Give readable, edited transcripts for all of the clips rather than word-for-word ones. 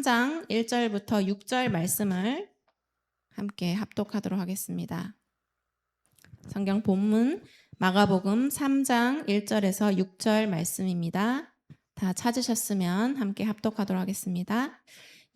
3장 1절부터 6절 말씀을 함께 합독하도록 하겠습니다. 성경 본문 마가복음 3장 1절에서 6절 말씀입니다. 다 찾으셨으면 함께 합독하도록 하겠습니다.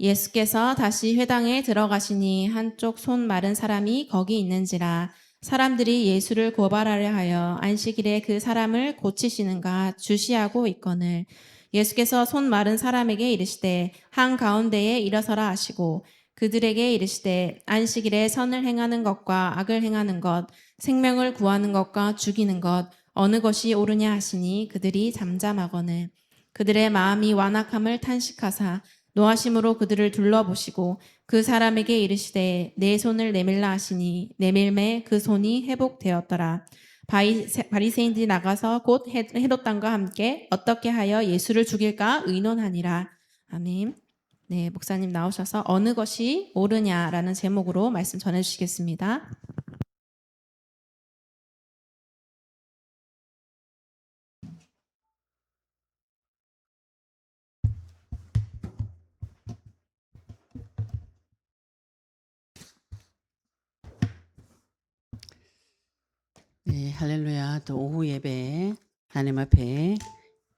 예수께서 다시 회당에 들어가시니 한쪽 손 마른 사람이 거기 있는지라 사람들이 예수를 고발하려 하여 안식일에 그 사람을 고치시는가 주시하고 있거늘 예수께서 손 마른 사람에게 이르시되 한가운데에 일어서라 하시고 그들에게 이르시되 안식일에 선을 행하는 것과 악을 행하는 것 생명을 구하는 것과 죽이는 것 어느 것이 옳으냐 하시니 그들이 잠잠하거늘 그들의 마음이 완악함을 탄식하사 노하심으로 그들을 둘러보시고 그 사람에게 이르시되 내 손을 내밀라 하시니 내밀매 그 손이 회복되었더라. 바리새인들이 나가서 곧 헤롯 왕과 함께 어떻게 하여 예수를 죽일까 의논하니라. 아멘. 네, 목사님 나오셔서 어느 것이 옳으냐라는 제목으로 말씀 전해주시겠습니다. 네, 할렐루야. 또 오후 예배 하나님 앞에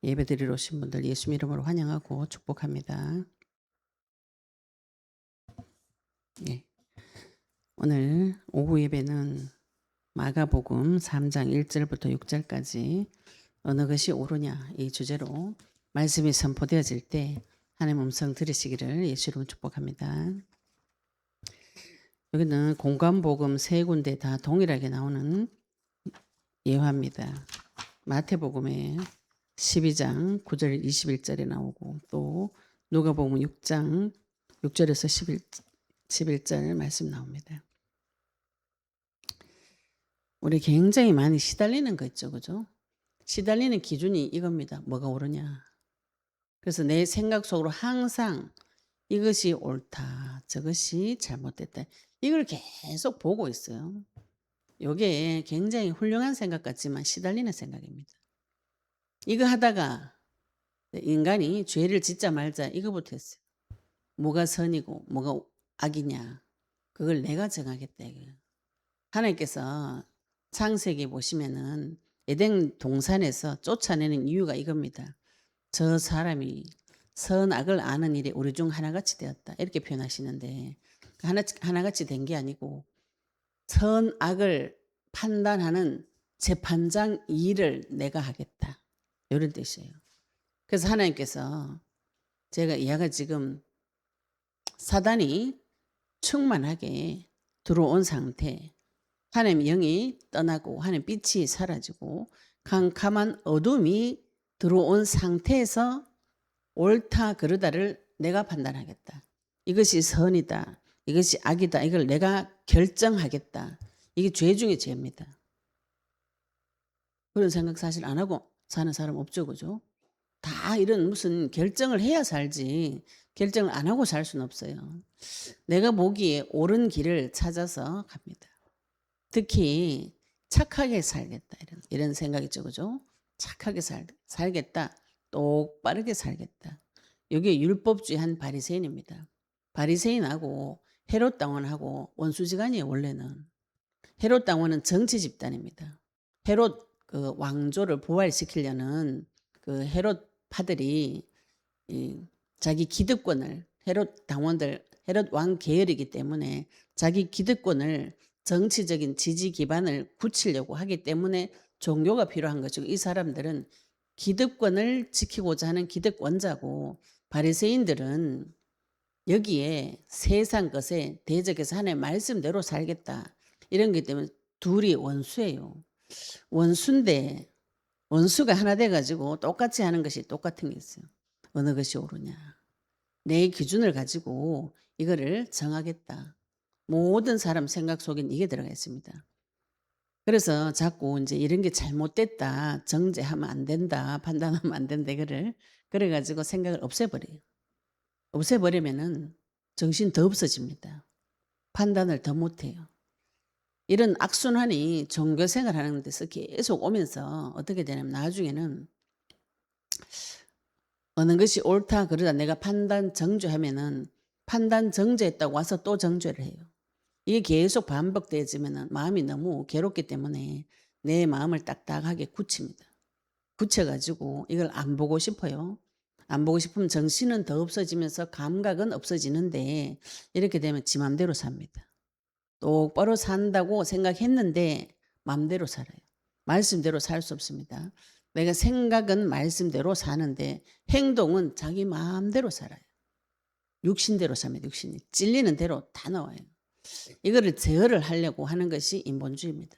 예배 드리러 오신 분들 예수 이름으로 환영하고 축복합니다. 네, 오늘 오후 예배는 마가복음 3장 1절부터 6절까지 어느 것이 옳으냐 이 주제로 말씀이 선포되어질 때 하나님 음성 들으시기를 예수 이름으로 축복합니다. 여기는 공관복음 세 군데 다 동일하게 나오는 예화입니다. 마태복음에 12장 9절 21절에 나오고 또 누가복음 6장 6절에서 11절 말씀 나옵니다. 우리 굉장히 많이 시달리는 거 있죠. 그죠? 시달리는 기준이 이겁니다. 뭐가 옳으냐. 그래서 내 생각 속으로 항상 이것이 옳다. 저것이 잘못됐다. 이걸 계속 보고 있어요. 이게 굉장히 훌륭한 생각 같지만 시달리는 생각입니다. 이거 하다가 인간이 죄를 짓자 말자 이거부터 했어요. 뭐가 선이고 뭐가 악이냐. 그걸 내가 정하겠다. 이거예요. 하나님께서 창세기 보시면은 에덴 동산에서 쫓아내는 이유가 이겁니다. 저 사람이 선악을 아는 일에 우리 중 하나같이 되었다. 이렇게 표현하시는데 하나같이 된 게 아니고 선악을 판단하는 재판장 일을 내가 하겠다. 이런 뜻이에요. 그래서 하나님께서 제가 이야가 지금 사단이 충만하게 들어온 상태, 하나님 영이 떠나고 하나님 빛이 사라지고 캄캄한 어둠이 들어온 상태에서 옳다 그르다를 내가 판단하겠다. 이것이 선이다. 이것이 악이다. 이걸 내가 결정하겠다. 이게 죄 중에 죄입니다. 그런 생각 사실 안 하고 사는 사람 없죠. 그죠? 다 이런 무슨 결정을 해야 살지 결정을 안 하고 살 수는 없어요. 내가 보기에 옳은 길을 찾아서 갑니다. 특히 착하게 살겠다 이런 생각이죠. 그죠? 착하게 살겠다. 똑바르게 살겠다. 이게 율법주의 한 바리새인입니다. 바리새인하고 헤롯 당원하고 원수지간이에요. 원래는. 헤롯 당원은 정치 집단입니다. 헤롯 그 왕조를 부활시키려는 그 헤롯 파들이 자기 기득권을 헤롯 당원들 헤롯 왕 계열이기 때문에 자기 기득권을 정치적인 지지 기반을 굳히려고 하기 때문에 종교가 필요한 것이고 이 사람들은 기득권을 지키고자 하는 기득권자고 바리새인들은 여기에 세상 것에 대적해서 하나님의 말씀대로 살겠다. 이런 것 때문에 둘이 원수예요. 원수인데 원수가 하나 돼가지고 똑같이 하는 것이 똑같은 게 있어요. 어느 것이 옳으냐. 내 기준을 가지고 이거를 정하겠다. 모든 사람 생각 속엔 이게 들어가 있습니다. 그래서 자꾸 이제 이런 게 잘못됐다. 정죄하면 안 된다. 판단하면 안 된다. 이거를 그래가지고 생각을 없애버려요. 없애버리면은 정신 더 없어집니다. 판단을 더 못해요. 이런 악순환이 종교생활 하는 데서 계속 오면서 어떻게 되냐면 나중에는 어느 것이 옳다 그러다 내가 판단 정죄하면은 판단 정죄했다고 와서 또 정죄를 해요. 이게 계속 반복되어지면은 마음이 너무 괴롭기 때문에 내 마음을 딱딱하게 굳힙니다. 굳혀가지고 이걸 안 보고 싶어요. 안 보고 싶으면 정신은 더 없어지면서 감각은 없어지는데 이렇게 되면 지 맘대로 삽니다. 똑바로 산다고 생각했는데 맘대로 살아요. 말씀대로 살 수 없습니다. 내가 생각은 말씀대로 사는데 행동은 자기 마음대로 살아요. 육신대로 삽니다. 육신이. 찔리는 대로 다 나와요. 이거를 제어를 하려고 하는 것이 인본주의입니다.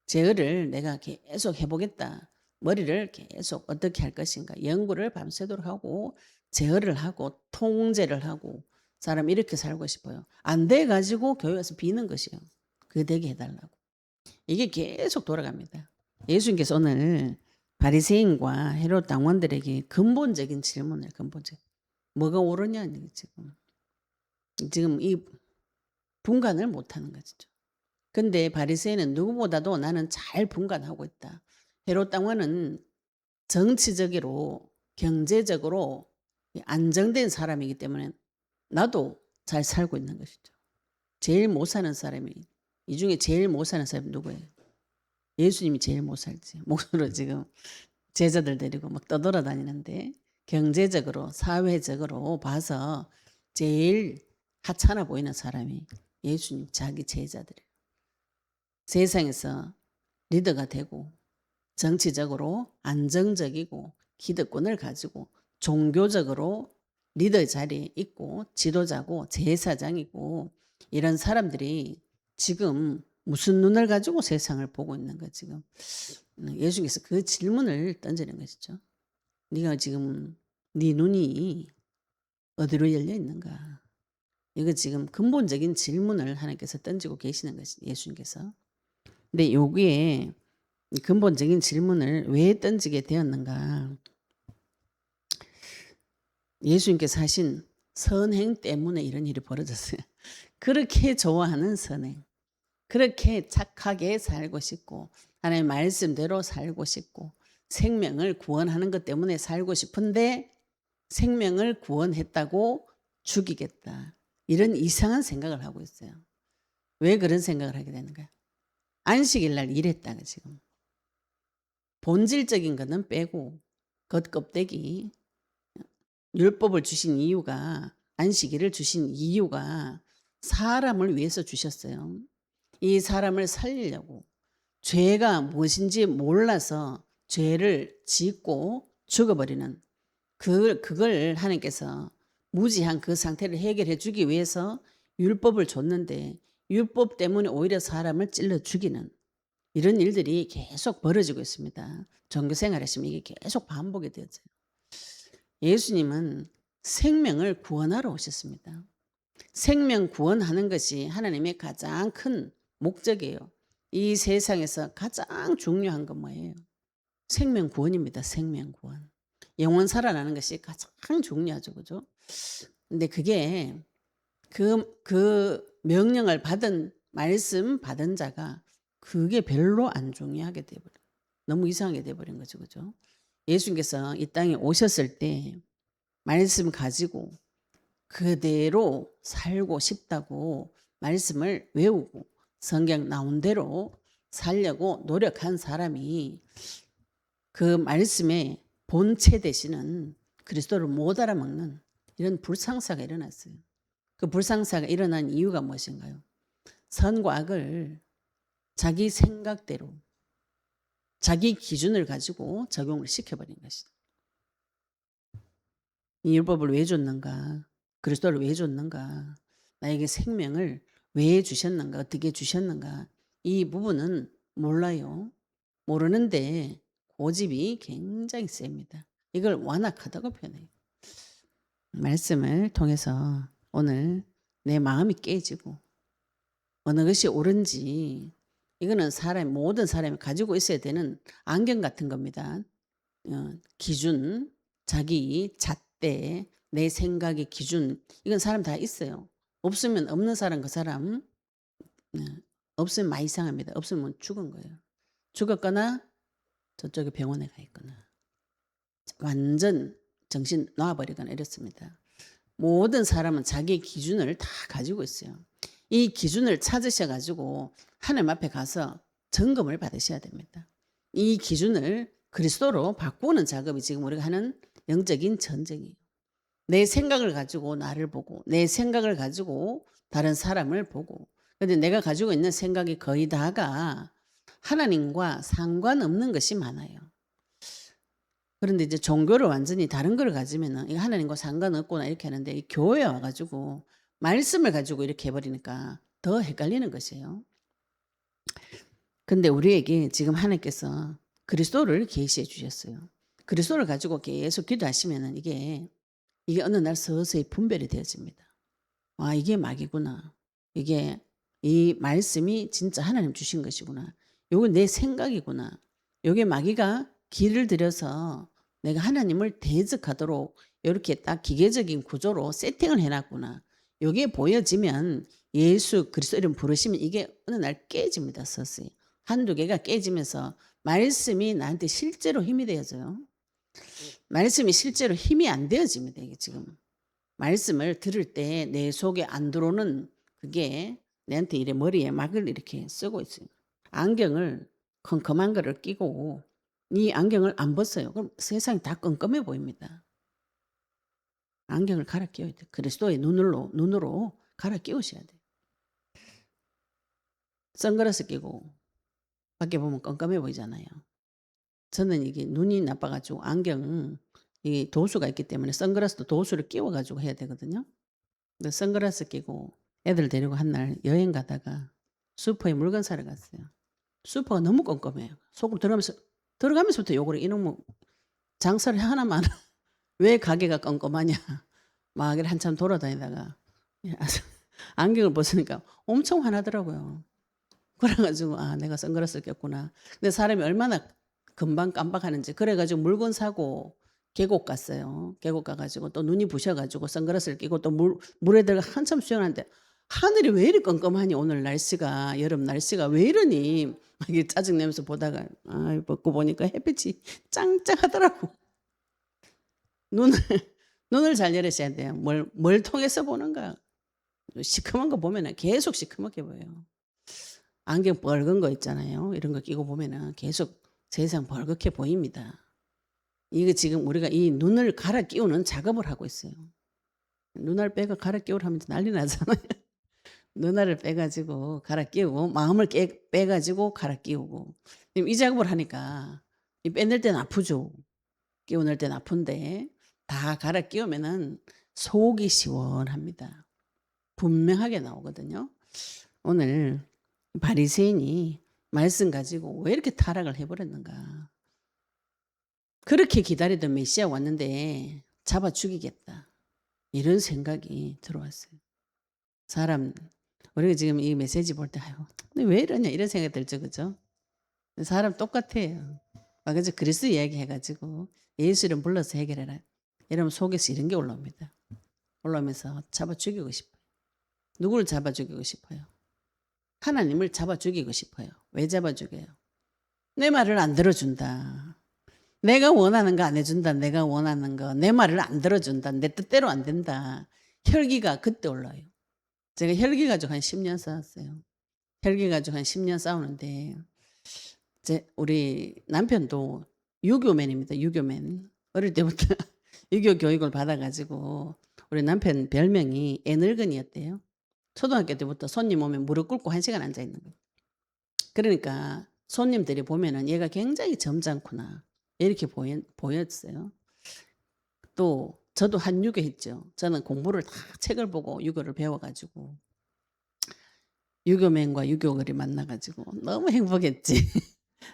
제어를 내가 계속 해보겠다. 머리를 계속 어떻게 할 것인가. 연구를 밤새도록 하고 제어를 하고 통제를 하고 사람 이렇게 살고 싶어요. 안 돼가지고 교회 와서 비는 것이요. 그게 되게 해달라고. 이게 계속 돌아갑니다. 예수님께서 오늘 바리새인과 헤롯 당원들에게 근본적인 질문을 근본적 뭐가 옳으냐 지금 이 분간을 못하는 것이죠. 근데 바리새인은 누구보다도 나는 잘 분간하고 있다. 헤롯 당원은 정치적으로 경제적으로 안정된 사람이기 때문에 나도 잘 살고 있는 것이죠. 제일 못 사는 사람이 이 중에 제일 못 사는 사람이 누구예요? 예수님이 제일 못 살지. 목으로 지금 제자들 데리고 막 떠돌아다니는데 경제적으로 사회적으로 봐서 제일 하찮아 보이는 사람이 예수님 자기 제자들이에요. 세상에서 리더가 되고 정치적으로 안정적이고 기득권을 가지고 종교적으로 리더 자리에 있고 지도자고 제사장이고 이런 사람들이 지금 무슨 눈을 가지고 세상을 보고 있는 거 지금 예수님께서 그 질문을 던지는 것이죠. 네가 지금 네 눈이 어디로 열려 있는가? 이거 지금 근본적인 질문을 하나님께서 던지고 계시는 것이 예수님께서. 근데 여기에 근본적인 질문을 왜 던지게 되었는가? 예수님께서 하신 선행 때문에 이런 일이 벌어졌어요. 그렇게 좋아하는 선행. 그렇게 착하게 살고 싶고 하나님의 말씀대로 살고 싶고 생명을 구원하는 것 때문에 살고 싶은데 생명을 구원했다고 죽이겠다. 이런 이상한 생각을 하고 있어요. 왜 그런 생각을 하게 되는가요? 안식일 날 일했다가 지금. 본질적인 것은 빼고 겉껍데기 율법을 주신 이유가 안식일을 주신 이유가 사람을 위해서 주셨어요. 이 사람을 살리려고 죄가 무엇인지 몰라서 죄를 짓고 죽어버리는 그걸 하나님께서 무지한 그 상태를 해결해 주기 위해서 율법을 줬는데 율법 때문에 오히려 사람을 찔러 죽이는 이런 일들이 계속 벌어지고 있습니다. 종교 생활하시면 이게 계속 반복이 되어져요. 예수님은 생명을 구원하러 오셨습니다. 생명 구원하는 것이 하나님의 가장 큰 목적이에요. 이 세상에서 가장 중요한 건 뭐예요? 생명 구원입니다. 생명 구원. 영원 살아나는 것이 가장 중요하죠. 그죠? 근데 그게 그 명령을 받은 말씀 받은 자가 그게 별로 안 중요하게 돼버려. 너무 이상하게 돼버린 거죠. 그죠? 예수님께서 이 땅에 오셨을 때 말씀 가지고 그대로 살고 싶다고 말씀을 외우고 성경 나온 대로 살려고 노력한 사람이 그 말씀의 본체 되시는 그리스도를 못 알아먹는 이런 불상사가 일어났어요. 그 불상사가 일어난 이유가 무엇인가요? 선과 악을 자기 생각대로 자기 기준을 가지고 적용을 시켜버린 것이다. 이 율법을 왜 줬는가? 그리스도를 왜 줬는가? 나에게 생명을 왜 주셨는가? 어떻게 주셨는가? 이 부분은 몰라요. 모르는데 고집이 굉장히 셉니다. 이걸 완악하다고 표현해요. 말씀을 통해서 오늘 내 마음이 깨지고 어느 것이 옳은지 이거는 모든 사람이 가지고 있어야 되는 안경 같은 겁니다. 기준, 자기 잣대, 내 생각의 기준 이건 사람 다 있어요. 없으면 없는 사람 그 사람 없으면 많이 이상합니다. 없으면 죽은 거예요. 죽었거나 저쪽에 병원에 가 있거나 완전 정신 놔버리거나 이렇습니다. 모든 사람은 자기 기준을 다 가지고 있어요. 이 기준을 찾으셔가지고 하나님 앞에 가서 점검을 받으셔야 됩니다. 이 기준을 그리스도로 바꾸는 작업이 지금 우리가 하는 영적인 전쟁이에요. 내 생각을 가지고 나를 보고 내 생각을 가지고 다른 사람을 보고 근데 내가 가지고 있는 생각이 거의 다가 하나님과 상관없는 것이 많아요. 그런데 이제 종교를 완전히 다른 걸 가지면은 이거 하나님과 상관없구나 이렇게 하는데 이 교회에 와가지고 말씀을 가지고 이렇게 해버리니까 더 헷갈리는 것이에요. 근데 우리에게 지금 하나님께서 그리스도를 계시해 주셨어요. 그리스도를 가지고 계속 기도하시면은 이게 어느 날 서서히 분별이 되어집니다. 와, 이게 마귀구나. 이게 이 말씀이 진짜 하나님 주신 것이구나. 요게 내 생각이구나. 요게 마귀가 길을 들여서 내가 하나님을 대적하도록 이렇게 딱 기계적인 구조로 세팅을 해놨구나. 요게 보여지면 예수 그리스도 이름 부르시면 이게 어느 날 깨집니다. 서서히. 한두 개가 깨지면서 말씀이 나한테 실제로 힘이 되어져요. 말씀이 실제로 힘이 안 되어집니다. 이게 지금. 말씀을 들을 때 내 속에 안 들어오는 그게 내한테 이래 머리에 막을 이렇게 쓰고 있어요. 안경을 컴컴한 거를 끼고 이 안경을 안 벗어요. 그럼 세상이 다 껌껌해 보입니다. 안경을 갈아 끼워야 돼요. 그리스도의 눈으로 갈아 끼우셔야 돼요. 선글라스 끼고 밖에 보면 껌껌해 보이잖아요. 저는 이게 눈이 나빠가지고 안경 이 도수가 있기 때문에 선글라스도 도수를 끼워가지고 해야 되거든요. 근데 선글라스 끼고 애들 데리고 한 날 여행 가다가 슈퍼에 물건 사러 갔어요. 슈퍼가 너무 껌껌해요. 속으로 들어가면서부터 욕을 해. 이놈의 장사를 하나만 왜 가게가 껌껌하냐. 막 한참 돌아다니다가 안경을 벗으니까 엄청 화나더라고요. 그래가지고 아 내가 선글라스를 꼈구나. 근데 사람이 얼마나 금방 깜빡하는지 그래가지고 물건 사고 계곡 갔어요. 계곡 가가지고 또 눈이 부셔가지고 선글라스를 끼고 또 물에 들어가 한참 수영하는데 하늘이 왜 이리 껌껌하니 오늘 날씨가 여름 날씨가 왜 이러니 막 이렇게 짜증내면서 보다가 아 벗고 보니까 햇빛이 짱짱하더라고. 눈을 잘 열으셔야 돼요. 뭘 통해서 보는가. 시커먼 거 보면은 계속 시커멓게 보여요. 안경 뻘건 거 있잖아요. 이런 거 끼고 보면은 계속 세상 벌겋게 보입니다. 이거 지금 우리가 이 눈을 갈아 끼우는 작업을 하고 있어요. 눈알 빼가 갈아 끼우려 하면 난리 나잖아요. 눈알을 빼가지고 갈아 끼우고 마음을 빼가지고 갈아 끼우고 이 작업을 하니까 이 빼낼 때는 아프죠. 끼워낼 때는 아픈데 다 갈아 끼우면은 속이 시원합니다. 분명하게 나오거든요. 오늘 바리새인이 말씀 가지고 왜 이렇게 타락을 해버렸는가. 그렇게 기다리던 메시아 왔는데 잡아 죽이겠다. 이런 생각이 들어왔어요. 사람 우리가 지금 이 메시지 볼 때 아유 왜 이러냐 이런 생각이 들죠. 그죠? 사람 똑같아요. 그래서 그리스도 이야기 해가지고 예수 이름 불러서 해결해라. 이러면 속에서 이런 게 올라옵니다. 올라오면서 잡아 죽이고 싶어요. 누구를 잡아 죽이고 싶어요? 하나님을 잡아 죽이고 싶어요. 왜 잡아 죽여요? 내 말을 안 들어준다. 내가 원하는 거 안 해준다. 내가 원하는 거. 내 말을 안 들어준다. 내 뜻대로 안 된다. 혈기가 그때 올라요. 제가 혈기 가지고 한 10년 싸웠어요. 혈기 가지고 한 10년 싸우는데 우리 남편도 유교맨입니다. 유교맨. 어릴 때부터 유교 교육을 받아가지고 우리 남편 별명이 애늙은이였대요. 초등학교 때부터 손님 오면 무릎 꿇고 1시간 앉아 있는 거예요. 그러니까 손님들이 보면은 얘가 굉장히 점잖구나. 이렇게 보였어요. 또 저도 한 유교 했죠. 저는 공부를 다 책을 보고 유교를 배워가지고 유교맨과 유교걸이 만나가지고 너무 행복했지.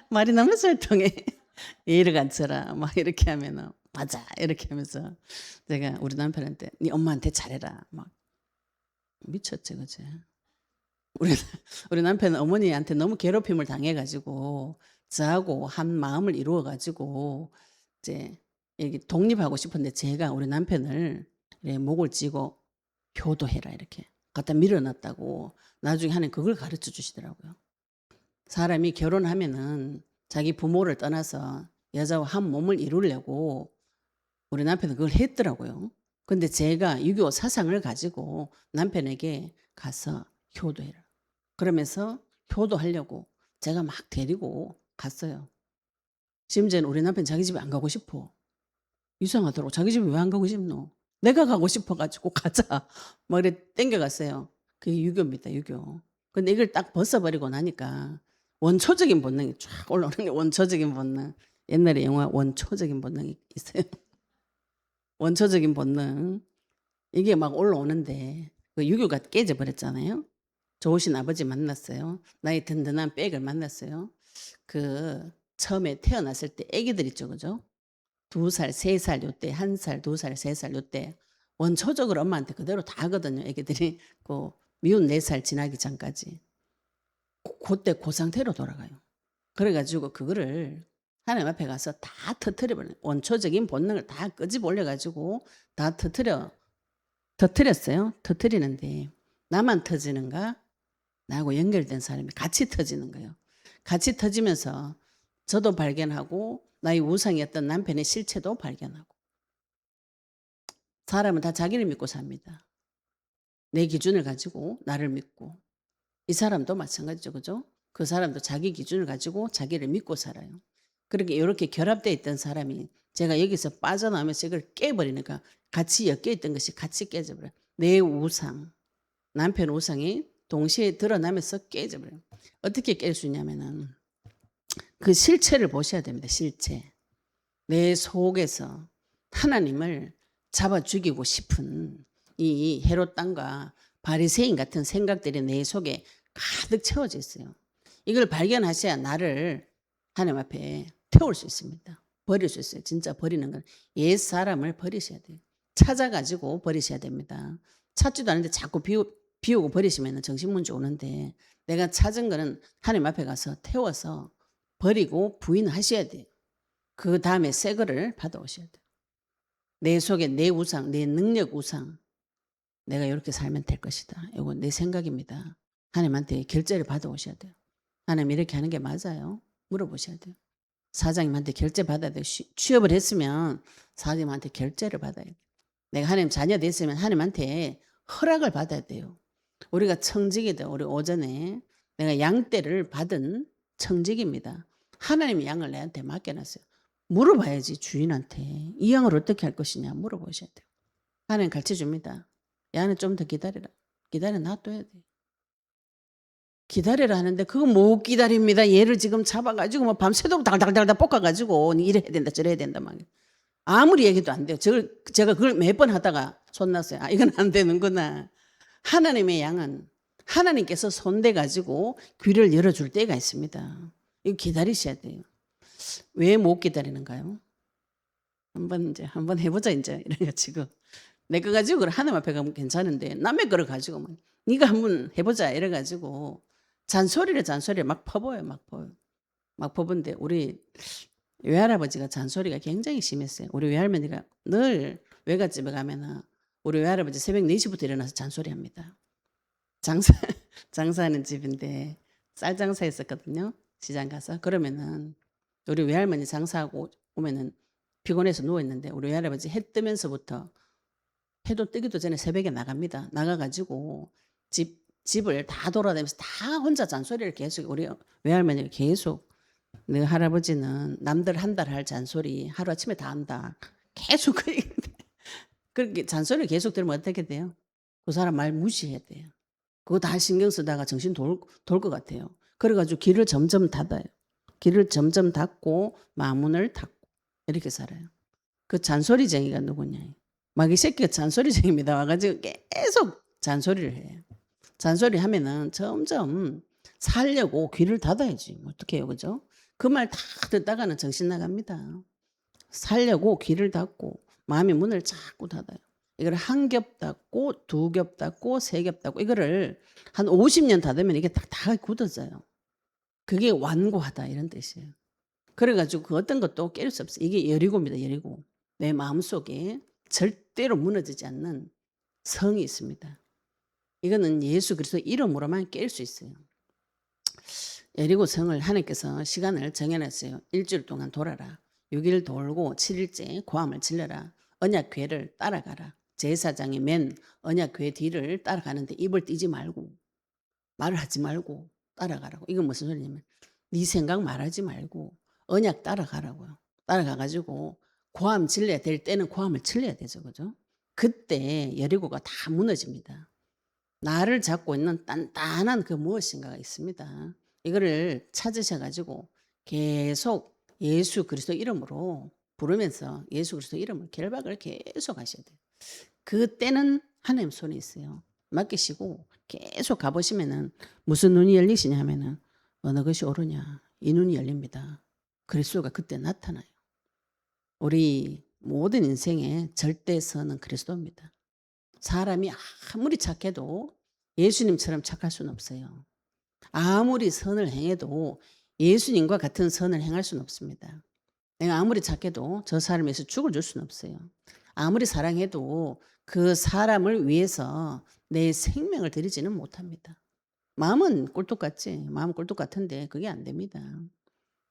말이 너무 설통해. 예의를 갖춰라. 막 이렇게 하면은 맞아 이렇게 하면서 제가 우리 남편한테 네 엄마한테 잘해라. 막 미쳤지 그치. 우리 남편은 어머니한테 너무 괴롭힘을 당해가지고 저하고 한 마음을 이루어가지고 이제 이렇게 독립하고 싶은데 제가 우리 남편을 이렇게 목을 쥐고 효도해라 이렇게 갖다 밀어놨다고 나중에 하는 그걸 가르쳐 주시더라고요. 사람이 결혼하면은 자기 부모를 떠나서 여자와 한 몸을 이루려고 우리 남편은 그걸 했더라고요. 근데 제가 유교 사상을 가지고 남편에게 가서 효도해라. 그러면서 효도하려고 제가 막 데리고 갔어요. 심지어는 우리 남편 자기 집에 안 가고 싶어. 이상하더라고. 자기 집에 왜 안 가고 싶노? 내가 가고 싶어 가지고 가자. 막 이래 땡겨갔어요. 그게 유교입니다, 유교. 근데 이걸 딱 벗어버리고 나니까 원초적인 본능이 쫙 올라오는 게 원초적인 본능. 옛날에 영화 원초적인 본능이 있어요. 원초적인 본능. 이게 막 올라오는데 그 유교가 깨져버렸잖아요. 좋으신 아버지 만났어요. 나의 든든한 백을 만났어요. 그 처음에 태어났을 때 아기들 있죠, 그죠? 2살, 3살 요때, 1살, 2살, 3살 요때 원초적으로 엄마한테 그대로 다 하거든요. 애기들이 그 미운 4살 지나기 전까지. 그때 그 상태로 돌아가요. 그래가지고 그거를 하나님 앞에 가서 다 터트려버려요. 원초적인 본능을 다 끄집어 올려가지고 다 터트렸어요. 터트리는데 나만 터지는가? 나하고 연결된 사람이 같이 터지는 거예요. 같이 터지면서 저도 발견하고 나의 우상이었던 남편의 실체도 발견하고. 사람은 다 자기를 믿고 삽니다. 내 기준을 가지고 나를 믿고. 이 사람도 마찬가지죠. 그죠? 그 사람도 자기 기준을 가지고 자기를 믿고 살아요. 그렇게 이렇게 결합되어 있던 사람이 제가 여기서 빠져나오면서 이걸 깨버리니까 같이 엮여 있던 것이 같이 깨져버려요. 내 우상, 남편 우상이 동시에 드러나면서 깨져버려요. 어떻게 깰 수 있냐면은 그 실체를 보셔야 됩니다. 실체. 내 속에서 하나님을 잡아 죽이고 싶은 이 헤롯 땅과 바리새인 같은 생각들이 내 속에 가득 채워져 있어요. 이걸 발견하셔야 나를 하나님 앞에 태울 수 있습니다. 버릴 수 있어요. 진짜 버리는 건 옛 사람을 버리셔야 돼요. 찾아가지고 버리셔야 됩니다. 찾지도 않는데 자꾸 비우고 버리시면 정신문제 오는데 내가 찾은 거는 하나님 앞에 가서 태워서 버리고 부인하셔야 돼요. 그 다음에 새 거를 받아오셔야 돼요. 내 속에 내 우상, 내 능력 우상, 내가 이렇게 살면 될 것이다. 이거 내 생각입니다. 하나님한테 결제를 받아오셔야 돼요. 하나님 이렇게 하는 게 맞아요? 물어보셔야 돼요. 사장님한테 결제 받아야 돼요. 취업을 했으면 사장님한테 결제를 받아야 돼요. 내가 하나님 자녀 됐으면 하나님한테 허락을 받아야 돼요. 우리가 청직이다. 우리 오전에 내가 양떼를 받은 청직입니다. 하나님이 양을 내한테 맡겨놨어요. 물어봐야지 주인한테. 이 양을 어떻게 할 것이냐 물어보셔야 돼요. 하나님 가르쳐줍니다. 야는 좀 더 기다려라. 기다려 놔둬야 돼. 기다려라 하는데 그거 못 기다립니다. 얘를 지금 잡아가지고 뭐 밤새도록 달달달달 볶아가지고 이래 해야 된다 저래 해야 된다 막. 아무리 얘기도 안 돼요. 제가 그걸 몇 번 하다가 손났어요. 아 이건 안 되는구나. 하나님의 양은 하나님께서 손대가지고 귀를 열어줄 때가 있습니다. 이거 기다리셔야 돼요. 왜 못 기다리는가요? 한번 해보자 이제 이래가지고 내 거 가지고 하나님 앞에 가면 괜찮은데 남의 거를 가지고 뭐 네가 한번 해보자 이래가지고 잔소리를 막 퍼부어요. 막 퍼부는데 우리 외할아버지가 잔소리가 굉장히 심했어요. 우리 외할머니가 늘 외갓집에 가면은 우리 외할아버지 새벽 4시부터 일어나서 잔소리합니다. 장사하는 집인데 쌀 장사했었거든요. 시장 가서 그러면은 우리 외할머니 장사하고 오면은 피곤해서 누워 있는데 우리 외할아버지 해 뜨면서부터 해도 뜨기도 전에 새벽에 나갑니다. 나가가지고 집을 다 돌아다니면서 다 혼자 잔소리를 계속 우리 외할머니가 계속 너 할아버지는 남들 한 달 할 잔소리 하루아침에 다 한다. 계속 그렇게 잔소리를 계속 들으면 어떻게 돼요? 그 사람 말 무시해야 돼요. 그거 다 신경 쓰다가 정신 돌 것 같아요. 그래가지고 길을 점점 닫아요. 길을 점점 닫고 마문을 닫고 이렇게 살아요. 그 잔소리쟁이가 누구냐? 막 이 새끼가 잔소리쟁입니다. 와가지고 계속 잔소리를 해요. 잔소리 하면은 점점 살려고 귀를 닫아야지. 어떻게 해요, 그죠? 그 말 다 듣다가는 정신 나갑니다. 살려고 귀를 닫고 마음의 문을 자꾸 닫아요. 이걸 한 겹 닫고 두 겹 닫고 세 겹 닫고 이거를 한 50년 닫으면 이게 다 굳어져요. 그게 완고하다 이런 뜻이에요. 그래가지고 그 어떤 것도 깰 수 없어요. 이게 여리고입니다. 여리고. 내 마음속에 절대로 무너지지 않는 성이 있습니다. 이거는 예수 그리스도 이름으로만 깰 수 있어요. 여리고 성을 하나님께서 시간을 정해놨어요. 일주일 동안 돌아라. 6일 돌고 7일째 고함을 질러라. 언약궤를 따라가라. 제사장이 맨 언약궤 뒤를 따라가는데 입을 띄지 말고 말을 하지 말고 따라가라고. 이건 무슨 소리냐면 네 생각 말하지 말고 언약 따라가라고요. 따라가가지고 고함 질러야 될 때는 고함을 질러야 되죠. 그죠? 그때 여리고가 다 무너집니다. 나를 잡고 있는 단단한 그 무엇인가가 있습니다. 이거를 찾으셔가지고 계속 예수 그리스도 이름으로 부르면서 예수 그리스도 이름을 결박을 계속 하셔야 돼요. 그때는 하나님 손에 있어요. 맡기시고 계속 가보시면은 무슨 눈이 열리시냐 하면은 어느 것이 옳으냐 이 눈이 열립니다. 그리스도가 그때 나타나요. 우리 모든 인생의 절대선은 그리스도입니다. 사람이 아무리 착해도 예수님처럼 착할 수는 없어요. 아무리 선을 행해도 예수님과 같은 선을 행할 수는 없습니다. 내가 아무리 착해도 저 사람에 서 죽을 줄 수는 없어요. 아무리 사랑해도 그 사람을 위해서 내 생명을 드리지는 못합니다. 마음은 꿀떡같지. 마음은 꿀떡같은데 그게 안 됩니다.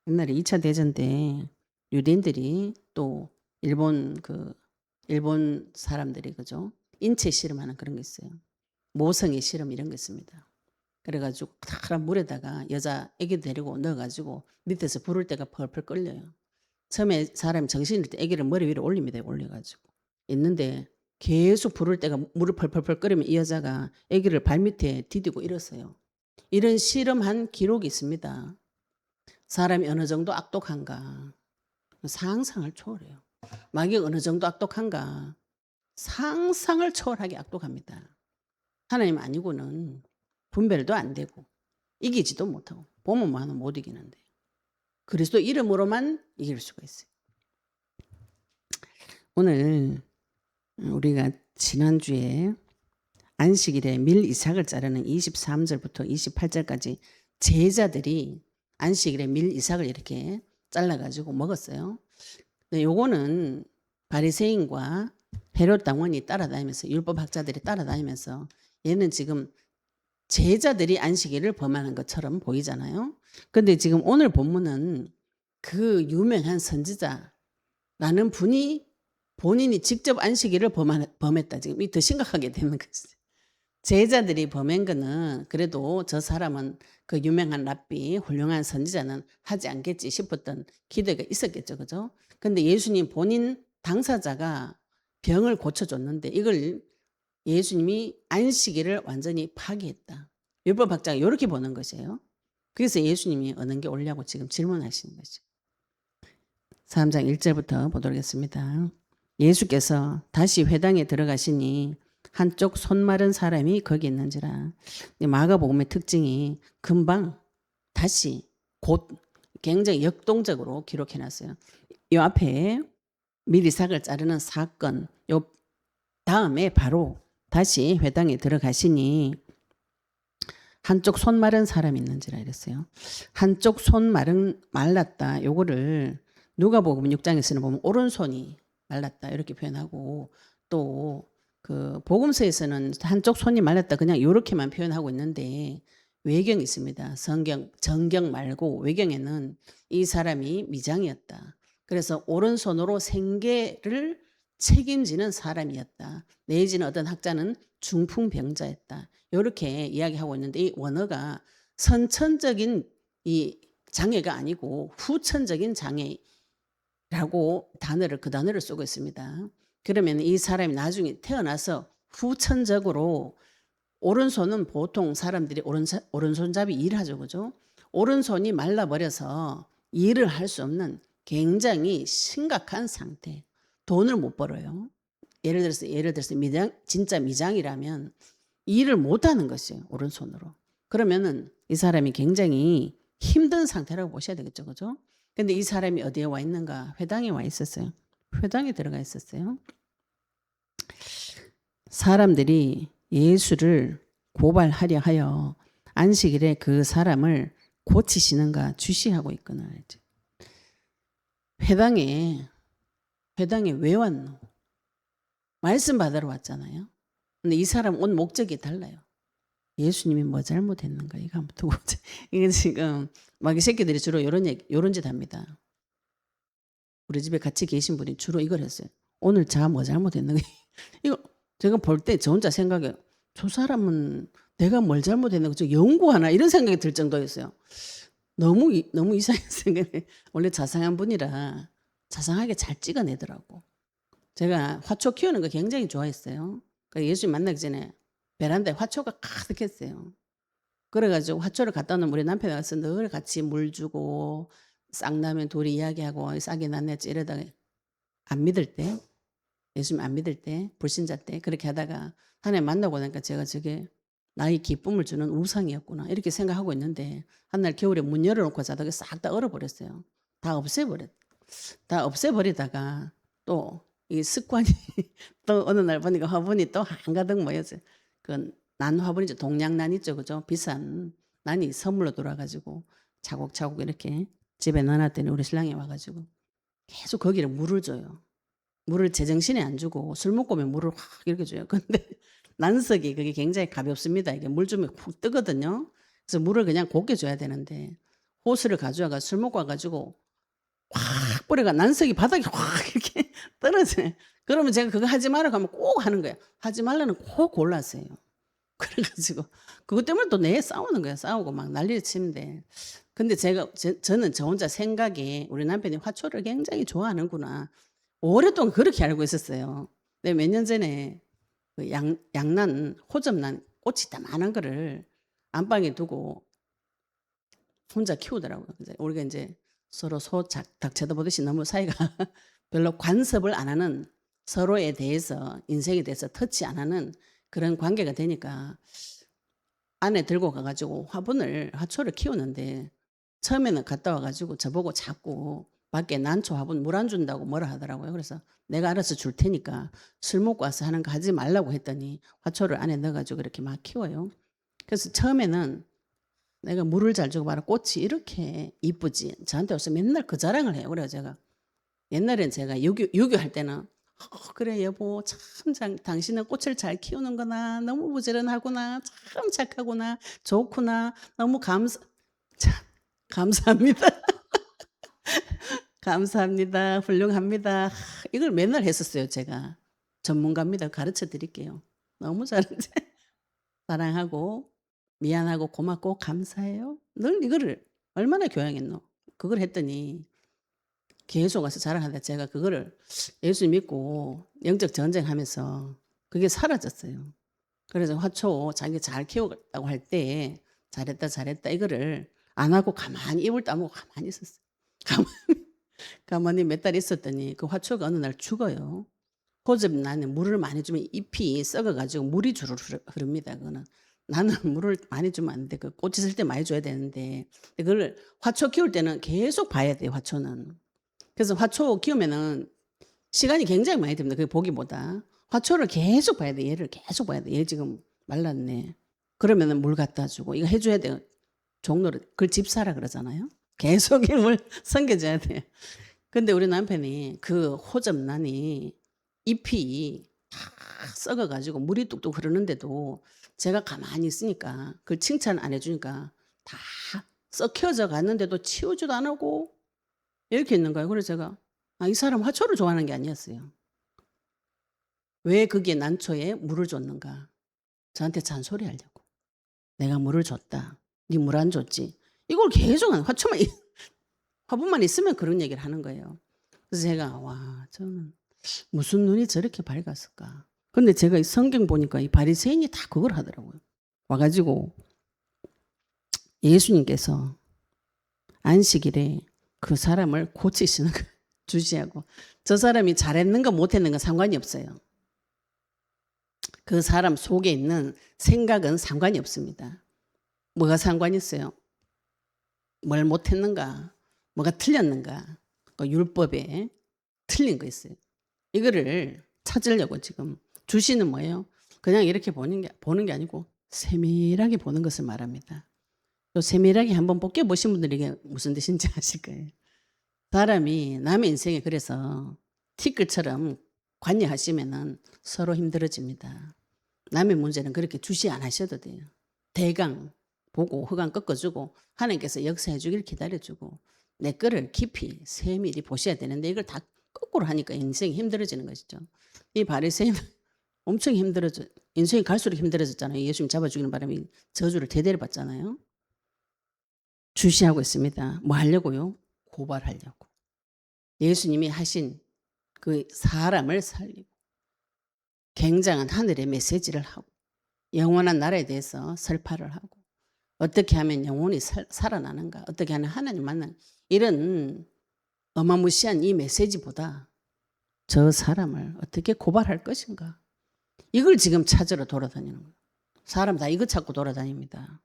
옛날에 2차 대전 때 유대인들이 또 일본 사람들이 그죠? 인체 실험하는 그런 게 있어요. 모성애 실험 이런 게 있습니다. 그래가지고 탁 물에다가 여자 애기 데리고 넣어가지고 밑에서 부를 때가 펄펄 끓여요. 처음에 사람이 정신일 때 애기를 머리 위로 올립니다. 올려가지고 있는데 계속 부를 때가 물을 펄펄펄 끓이면 이 여자가 애기를 발밑에 디디고 이랬어요. 이런 실험한 기록이 있습니다. 사람이 어느 정도 악독한가 상상을 초월해요. 마귀가 어느 정도 악독한가 상상을 초월하게 악독합니다. 하나님 아니고는 분별도 안 되고 이기지도 못하고 보면 뭐하면 못 이기는데 그리스도 이름으로만 이길 수가 있어요. 오늘 우리가 지난주에 안식일에 밀 이삭을 자르는 23절부터 28절까지 제자들이 안식일에 밀 이삭을 이렇게 잘라가지고 먹었어요. 근데 요거는 바리새인과 헤롯 당원이 따라다니면서 율법학자들이 따라다니면서 얘는 지금 제자들이 안식일을 범하는 것처럼 보이잖아요. 근데 지금 오늘 본문은 그 유명한 선지자라는 분이 본인이 직접 안식일을 범했다. 지금 이 더 심각하게 되는 거지. 제자들이 범한 거는 그래도 저 사람은 그 유명한 랍비 훌륭한 선지자는 하지 않겠지 싶었던 기대가 있었겠죠. 그죠? 근데 예수님 본인 당사자가 병을 고쳐줬는데 이걸 예수님이 안식일을 완전히 파기했다. 율법학자가 이렇게 보는 것이에요. 그래서 예수님이 어느 게 옳냐고 지금 질문하시는 거죠. 3장 1절부터 보도록 하겠습니다. 예수께서 다시 회당에 들어가시니 한쪽 손 마른 사람이 거기 있는지라. 마가복음의 특징이 금방 다시 곧 굉장히 역동적으로 기록해놨어요. 이 앞에 밀이삭을 자르는 사건 요 다음에 바로 다시 회당에 들어가시니 한쪽 손 마른 사람이 있는지라 이랬어요. 한쪽 손 말랐다. 요거를 누가복음 6장에서는 보면 오른손이 말랐다 이렇게 표현하고 또 그 복음서에서는 한쪽 손이 말랐다 그냥 이렇게만 표현하고 있는데 외경이 있습니다. 정경 말고 외경에는 이 사람이 미장이었다. 그래서 오른손으로 생계를 책임지는 사람이었다. 내지는 어떤 학자는 중풍병자였다. 이렇게 이야기하고 있는데 이 원어가 선천적인 이 장애가 아니고 후천적인 장애라고 그 단어를 쓰고 있습니다. 그러면 이 사람이 나중에 태어나서 후천적으로 오른손은 보통 사람들이 오른손잡이 일하죠. 그죠? 오른손이 말라버려서 일을 할 수 없는 굉장히 심각한 상태. 돈을 못 벌어요. 예를 들어서 진짜 미장이라면 일을 못 하는 것이에요. 오른손으로. 그러면은 이 사람이 굉장히 힘든 상태라고 보셔야 되겠죠. 그죠? 근데 이 사람이 어디에 와 있는가? 회당에 와 있었어요. 회당에 들어가 있었어요. 사람들이 예수를 고발하려 하여 안식일에 그 사람을 고치시는가 주시하고 있거나 회당에 왜 왔노? 말씀 받으러 왔잖아요. 근데 이 사람 온 목적이 달라요. 예수님이 뭐 잘못했는가 이거 한번 두고 이게 지금 막 이 새끼들이 주로 요런 짓 합니다. 우리 집에 같이 계신 분이 주로 이걸 했어요. 오늘 자 뭐 잘못했는가? 이거 제가 볼 때 저 혼자 생각해. 저 사람은 내가 뭘 잘못했는가? 저 연구하나? 이런 생각이 들 정도였어요. 너무 이상한 생각이. 원래 자상한 분이라 자상하게 잘 찍어내더라고. 제가 화초 키우는 거 굉장히 좋아했어요. 그래서 예수님 만나기 전에 베란다에 화초가 가득했어요. 그래가지고 화초를 갖다 놓으면 우리 남편이 와서 늘 같이 물 주고 쌍라면 둘이 이야기하고 싹이 났네 이러다가 안 믿을 때, 예수님 안 믿을 때, 불신자 때 그렇게 하다가 하나님 만나고 나니까 제가 저게 나의 기쁨을 주는 우상이었구나 이렇게 생각하고 있는데 한날 겨울에 문 열어놓고 자다가 싹 다 얼어버렸어요. 다 없애버렸. 다 없애버리다가 또 이 습관이 또 어느 날 보니까 화분이 또 한가득 모여서 그 난 화분이죠. 동양난 있죠. 그죠? 비싼 난이 선물로 돌아가지고 차곡차곡 이렇게 집에 넣어놨더니 우리 신랑이 와가지고 계속 거기를 물을 줘요. 물을 제정신에 안 주고 술 먹고 오면 물을 확 이렇게 줘요. 근데 난석이 그게 굉장히 가볍습니다. 이게 물 주면 훅 뜨거든요. 그래서 물을 그냥 곱게 줘야 되는데 호스를 가져와가 술 먹고 와가지고 확 뿌려가 난석이 바닥에 확 이렇게 떨어져요. 그러면 제가 그거 하지 말라고 하면 꼭 하는 거예요. 하지 말라는 꼭 골랐어요. 그래가지고 그것 때문에 또 내 싸우는 거예요. 싸우고 막 난리를 치는데. 근데 저는 저 혼자 생각에 우리 남편이 화초를 굉장히 좋아하는구나. 오랫동안 그렇게 알고 있었어요. 근데 몇 년 전에 그 양난, 호접난 꽃이 다만한 거를 안방에 두고 혼자 키우더라고요. 우리가 이제 서로 닭 쳐다보듯이 너무 사이가 별로 간섭을 안 하는 서로에 대해서 인생에 대해서 터치 안 하는 그런 관계가 되니까 안에 들고 가가지고 화초를 키우는데 처음에는 갔다 와가지고 저보고 자꾸 밖에 난초 화분 물 안 준다고 뭐라 하더라고요. 그래서 내가 알아서 줄 테니까 술 먹고 와서 하는 거 하지 말라고 했더니 화초를 안에 넣어가지고 이렇게 막 키워요. 그래서 처음에는 내가 물을 잘 주고 봐라 꽃이 이렇게 이쁘지. 저한테 와서 맨날 그 자랑을 해요. 그래서 제가 옛날엔 제가 유교할 때는 그래 여보 참 당신은 꽃을 잘 키우는구나. 너무 부지런하구나. 참 착하구나. 좋구나. 너무 감사합니다. 감사합니다. 훌륭합니다. 이걸 맨날 했었어요. 제가 전문가입니다. 가르쳐 드릴게요. 너무 잘하지. 사랑하고 미안하고 고맙고 감사해요. 늘 이거를 얼마나 교양했노. 그걸 했더니 계속 와서 자랑하다 제가 그거를 예수 믿고 영적 전쟁하면서 그게 사라졌어요. 그래서 화초 자기 잘 키웠다고 할 때 잘했다 이거를 안 하고 가만히 입을 다물고 가만히 있었어요. 가만히 몇 달 있었더니 그 화초가 어느 날 죽어요. 호접란에 물을 많이 주면 잎이 썩어가지고 물이 주르르 흐릅니다. 그거는 나는 물을 많이 주면 안 돼. 그 꽃 있을 때 많이 줘야 되는데 그걸 화초 키울 때는 계속 봐야 돼요. 화초는. 그래서 화초 키우면은 시간이 굉장히 많이 듭니다. 그 보기보다 화초를 계속 봐야 돼. 얘를 계속 봐야 돼. 얘 지금 말랐네. 그러면은 물 갖다 주고 이거 해줘야 돼요. 종로를 그걸 집사라 그러잖아요. 계속 이 물 섬겨줘야 돼요. 근데 우리 남편이 그 호접란이 잎이 다 썩어가지고 물이 뚝뚝 흐르는데도 제가 가만히 있으니까 그걸 칭찬 안 해주니까 다 썩혀져 갔는데도 치우지도 안 하고 이렇게 있는 거예요. 그래서 제가 이 사람 화초를 좋아하는 게 아니었어요. 왜 거기에 난초에 물을 줬는가? 저한테 잔소리하려고. 내가 물을 줬다. 네 물 안 줬지. 이걸 계속 화분만 있으면 그런 얘기를 하는 거예요. 그래서 제가 저는 무슨 눈이 저렇게 밝았을까. 근데 제가 이 성경 보니까 이 바리새인이 다 그걸 하더라고요. 와가지고 예수님께서 안식일에 그 사람을 고치시는 거 주시하고 저 사람이 잘했는가 못했는가 상관이 없어요. 그 사람 속에 있는 생각은 상관이 없습니다. 뭐가 상관이 있어요? 뭘 못했는가? 뭐가 틀렸는가? 그 율법에 틀린 거 있어요. 이거를 찾으려고 지금 주시는 뭐예요? 그냥 이렇게 보는 게 아니고 세밀하게 보는 것을 말합니다. 또 세밀하게 한번 보신 분들이 이게 무슨 뜻인지 아실 거예요. 사람이 남의 인생에 그래서 티끌처럼 관여하시면은 서로 힘들어집니다. 남의 문제는 그렇게 주시 안 하셔도 돼요. 대강 보고 흑강 꺾어주고 하나님께서 역사해 주길 기다려주고 내 거를 깊이 세밀히 보셔야 되는데 이걸 다 거꾸로 하니까 인생이 힘들어지는 것이죠. 이 바리새인은 엄청 힘들어져. 인생이 갈수록 힘들어졌잖아요. 예수님 잡아 죽이는 바람에 저주를 대대로 받잖아요. 주시하고 있습니다. 뭐 하려고요? 고발하려고. 예수님이 하신 그 사람을 살리고 굉장한 하늘의 메시지를 하고 영원한 나라에 대해서 설파를 하고 어떻게 하면 영혼이 살아나는가, 어떻게 하면 하나님 만나는 이런 어마무시한 이 메시지보다 저 사람을 어떻게 고발할 것인가, 이걸 지금 찾으러 돌아다니는 거예요. 사람 다 이거 찾고 돌아다닙니다.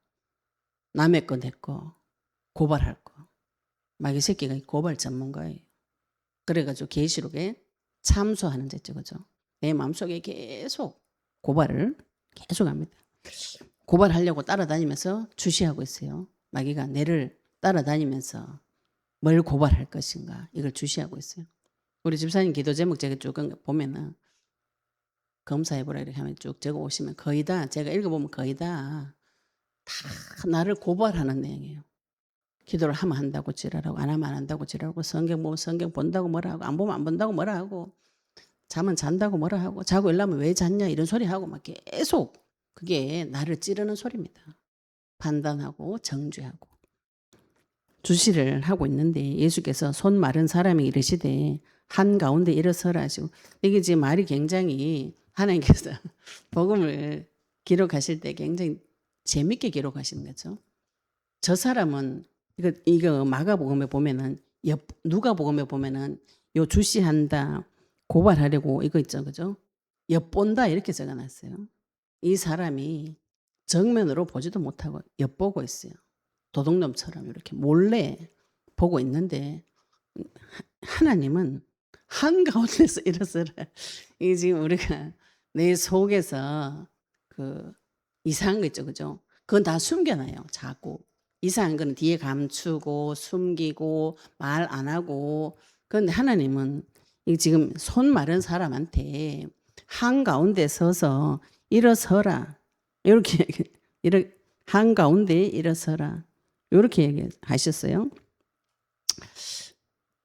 남의 거, 내 거, 고발할 거. 마귀 새끼가 고발 전문가예요. 그래가지고 계시록에 참소하는 죄죠, 그죠? 내 마음속에 계속 고발을 계속 합니다. 고발하려고 따라다니면서 주시하고 있어요. 마귀가 내를 따라다니면서 뭘 고발할 것인가, 이걸 주시하고 있어요. 우리 집사님 기도 제목 제가 쭉 보면은 검사해보라 이렇게 하면 쭉 적어 오시면 거의 다, 제가 읽어보면 거의 다 나를 고발하는 내용이에요. 기도를 하면 한다고 지랄하고 안 하면 안 한다고 지랄하고 성경 보면 성경 본다고 뭐라 하고 안 보면 안 본다고 뭐라 하고 자면 잔다고 뭐라 하고 자고 일어나면 왜 잤냐 이런 소리 하고 막 계속 그게 나를 찌르는 소리입니다. 판단하고 정죄하고 주시를 하고 있는데 예수께서 손 마른 사람이 이르시되 한가운데 일어서라 하시고, 이게 지금 말이 굉장히 하나님께서 복음을 기록하실 때 굉장히 재밌게 기록하시는 거죠. 저 사람은 이거 마가복음에 보면은 누가복음에 보면은 요 주시한다 고발하려고 이거 있죠, 그죠? 엿본다 이렇게 적어놨어요. 이 사람이 정면으로 보지도 못하고 엿보고 있어요. 도둑놈처럼 이렇게 몰래 보고 있는데 하나님은 한가운데서 일어서라. 이게 지금 우리가 내 속에서 그 이상한 거 있죠, 그죠? 그건 다 숨겨놔요, 자꾸. 이상한 거는 뒤에 감추고 숨기고 말 안 하고. 그런데 하나님은 이 지금 손 마른 사람한테 한가운데 서서 일어서라. 이렇게 한가운데 일어서라. 이렇게 얘기하셨어요.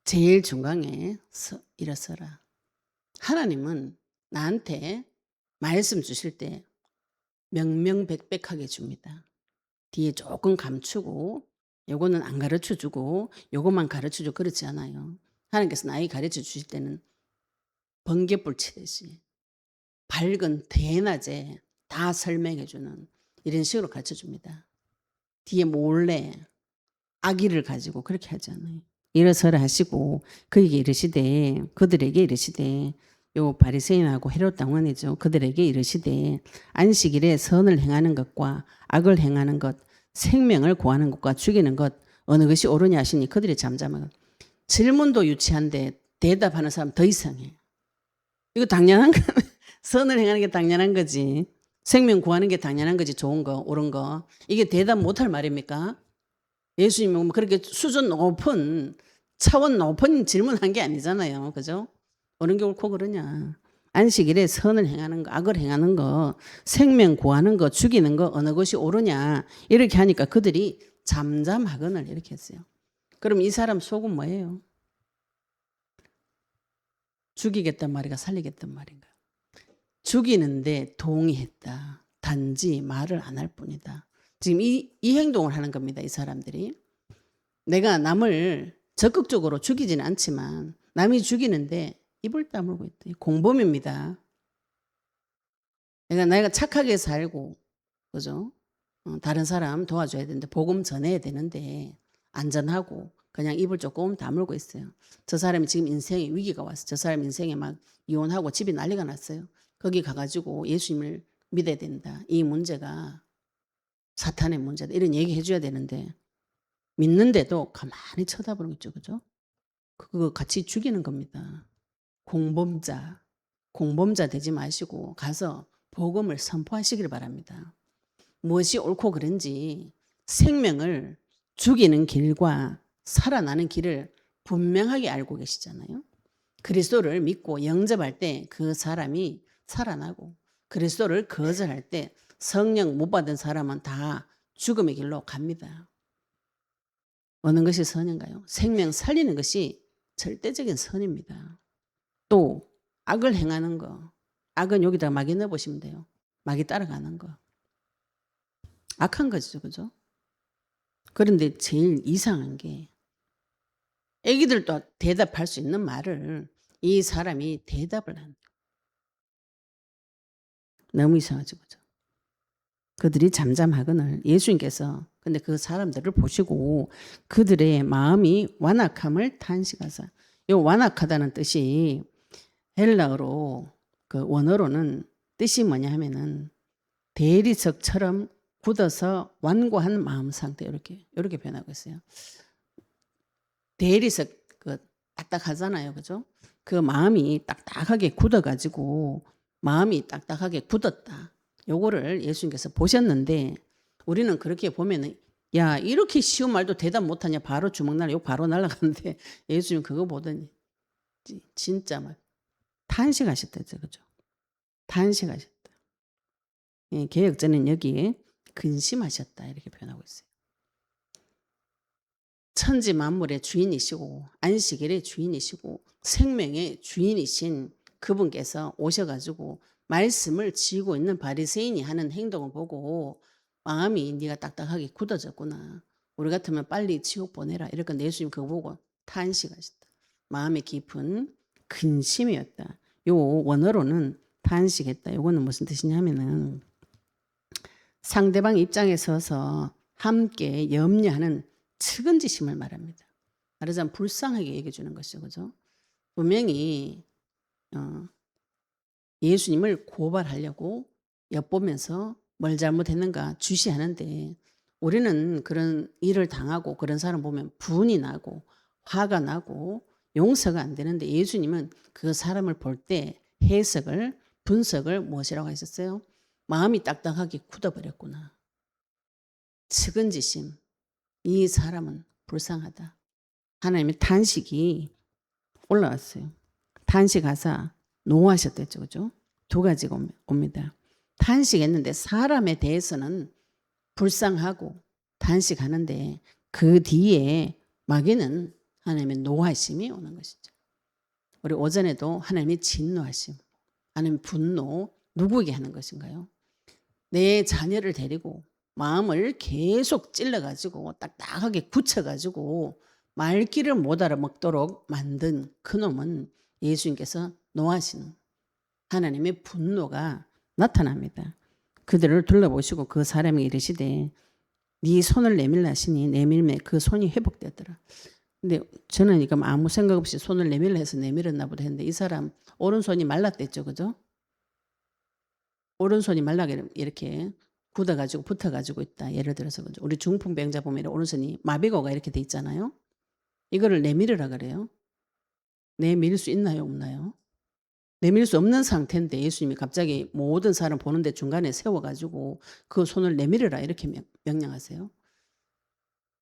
제일 중간에 일어서라. 하나님은 나한테 말씀 주실 때 명명백백하게 줍니다. 뒤에 조금 감추고 요거는 안 가르쳐주고 요것만 가르쳐주고 그렇지 않아요. 하나님께서 나에게 가르쳐 주실 때는 번개불 치듯이 밝은 대낮에 다 설명해주는 이런 식으로 가르쳐줍니다. 뒤에 몰래 악의를 가지고 그렇게 하지 않아요. 일어서라 하시고 그에게 이르시되 그들에게 이르시되 요 바리새인하고 헤롯 당원이죠. 그들에게 이르시되 안식일에 선을 행하는 것과 악을 행하는 것, 생명을 구하는 것과 죽이는 것 어느 것이 옳으냐 하시니 그들이 잠잠하고. 질문도 유치한데 대답하는 사람 더 이상해. 이거 당연한 거. 선을 행하는 게 당연한 거지. 생명 구하는 게 당연한 거지. 좋은 거, 옳은 거. 이게 대답 못할 말입니까? 예수님은 그렇게 수준 높은, 차원 높은 질문한 게 아니잖아요. 그죠? 어느 게 옳고 그러냐. 안식일에 선을 행하는 거, 악을 행하는 거, 생명 구하는 거, 죽이는 거 어느 것이 옳으냐. 이렇게 하니까 그들이 잠잠하거늘 이렇게 했어요. 그럼 이 사람 속은 뭐예요? 죽이겠단 말인가 살리겠단 말인가? 죽이는데 동의했다. 단지 말을 안 할 뿐이다. 지금 이 행동을 하는 겁니다. 이 사람들이. 내가 남을 적극적으로 죽이지는 않지만 남이 죽이는데 입을 다물고 있다. 공범입니다. 내가 착하게 살고, 그죠? 다른 사람 도와줘야 되는데 복음 전해야 되는데 안전하고 그냥 입을 조금 다물고 있어요. 저 사람이 지금 인생에 위기가 왔어. 저 사람 인생에 막 이혼하고 집이 난리가 났어요. 거기 가가지고 예수님을 믿어야 된다. 이 문제가 사탄의 문제다. 이런 얘기 해줘야 되는데 믿는데도 가만히 쳐다보는 거죠. 그죠? 그거 같이 죽이는 겁니다. 공범자 되지 마시고 가서 복음을 선포하시길 바랍니다. 무엇이 옳고 그른지 생명을 죽이는 길과 살아나는 길을 분명하게 알고 계시잖아요. 그리스도를 믿고 영접할 때 그 사람이 살아나고 그리스도를 거절할 때 성령 못 받은 사람은 다 죽음의 길로 갑니다. 어느 것이 선인가요? 생명 살리는 것이 절대적인 선입니다. 또 악을 행하는 거. 악은 여기다가 마귀 넣어보시면 돼요. 마귀 따라가는 거. 악한 거죠. 그죠? 그런데 제일 이상한 게 애기들도 대답할 수 있는 말을 이 사람이 대답을 한다. 너무 이상하죠. 그죠? 그들이 잠잠하거늘 예수님께서 근데 그 사람들을 보시고 그들의 마음이 완악함을 탄식하사. 이 완악하다는 뜻이 헬라어로 그 원어로는 뜻이 뭐냐 하면은 대리석처럼 굳어서 완고한 마음 상태 이렇게 변하고 있어요. 대리석 그 딱딱하잖아요, 그죠? 그 마음이 딱딱하게 굳어가지고 마음이 딱딱하게 굳었다. 요거를 예수님께서 보셨는데 우리는 그렇게 보면은 야 이렇게 쉬운 말도 대답 못하냐 바로 주먹 날라 욕 바로 날라가는데 예수님 그거 보더니 진짜 막 탄식하셨대죠, 그죠? 탄식하셨다. 예, 개혁자는 여기에 근심하셨다 이렇게 표현하고 있어요. 천지 만물의 주인이시고 안식일의 주인이시고 생명의 주인이신 그분께서 오셔가지고 말씀을 지고 있는 바리새인이 하는 행동을 보고 마음이 네가 딱딱하게 굳어졌구나. 우리 같으면 빨리 지옥 보내라. 이렇게 예수님 그거 보고 탄식하셨다. 마음의 깊은 근심이었다. 요 원어로는 탄식했다. 요거는 무슨 뜻이냐면은 상대방 입장에 서서 함께 염려하는 측은지심을 말합니다. 말하자면 불쌍하게 얘기해 주는 것이죠. 그죠? 분명히 예수님을 고발하려고 엿보면서 뭘 잘못했는가 주시하는데 우리는 그런 일을 당하고 그런 사람 보면 분이 나고 화가 나고 용서가 안 되는데 예수님은 그 사람을 볼 때 해석을 분석을 무엇이라고 하셨어요? 마음이 딱딱하게 굳어버렸구나. 측은지심. 이 사람은 불쌍하다. 하나님의 탄식이 올라왔어요. 탄식하사 노하셨댔죠. 그죠? 두 가지가 옵니다. 탄식했는데 사람에 대해서는 불쌍하고 탄식하는데 그 뒤에 마귀는 하나님의 노하심이 오는 것이죠. 우리 오전에도 하나님의 진노하심, 하나님의 분노 누구에게 하는 것인가요? 내 자녀를 데리고 마음을 계속 찔러가지고 딱딱하게 굳혀가지고 말귀를 못 알아먹도록 만든 그놈은 예수님께서 노하시는 하나님의 분노가 나타납니다. 그들을 둘러보시고 그 사람이 이르시되 네 손을 내밀라 하시니 내밀매 그 손이 회복되었더라. 근데 저는 이거 아무 생각 없이 손을 내밀라 해서 내밀었나 보다 했는데 이 사람 오른손이 말랐댔죠. 그죠? 오른손이 말라게 이렇게 굳어가지고 붙어가지고 있다. 예를 들어서 그죠? 우리 중풍병자 보면 오른손이 마비고가 이렇게 돼 있잖아요. 이거를 내밀으라 그래요. 내밀 수 있나요? 없나요? 내밀 수 없는 상태인데 예수님이 갑자기 모든 사람 보는데 중간에 세워가지고 그 손을 내밀으라 이렇게 명령하세요.